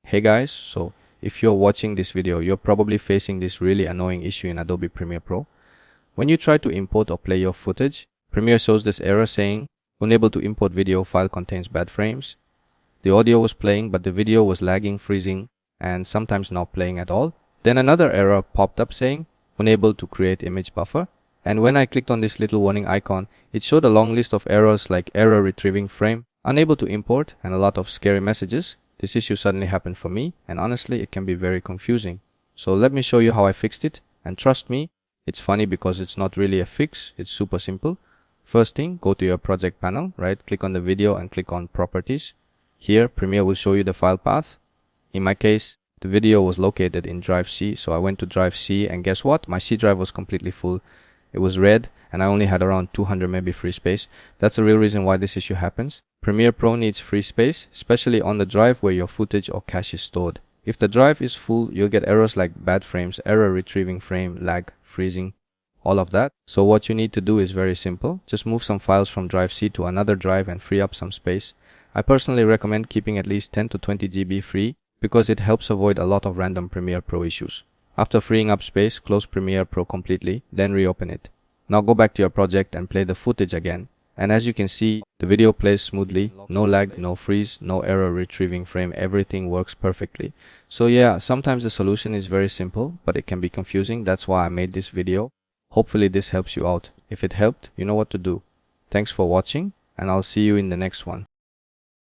Hey guys, so if you're watching this video, you're probably facing this really annoying issue in Adobe Premiere Pro. When you try to import or play your footage, Premiere shows this error saying, unable to import video, file contains bad frames. The audio was playing, but the video was lagging, freezing, and sometimes not playing at all. Then another error popped up saying, unable to create image buffer. And when I clicked on this little warning icon, it showed a long list of errors like error retrieving frame, unable to import, and a lot of scary messages. This issue suddenly happened for me, and honestly it can be very confusing. So let me show you how I fixed it, and trust me, it's funny because it's not really a fix, it's super simple. First thing, go to your project panel, right? Click on the video and click on properties. Here, Premiere will show you the file path. In my case, the video was located in drive C, so I went to drive C, and guess what? My C drive was completely full. It was red, and I only had around 200 MB free space. That's the real reason why this issue happens. Premiere Pro needs free space, especially on the drive where your footage or cache is stored. If the drive is full, you'll get errors like bad frames, error retrieving frame, lag, freezing, all of that. So what you need to do is very simple. Just move some files from drive C to another drive and free up some space. I personally recommend keeping at least 10 to 20 GB free because it helps avoid a lot of random Premiere Pro issues. After freeing up space, close Premiere Pro completely, then reopen it. Now go back to your project and play the footage again. And as you can see, the video plays smoothly, no lag, no freeze, no error retrieving frame, everything works perfectly. So yeah, sometimes the solution is very simple, but it can be confusing. That's why I made this video. Hopefully this helps you out. If it helped, you know what to do. Thanks for watching, and I'll see you in the next one.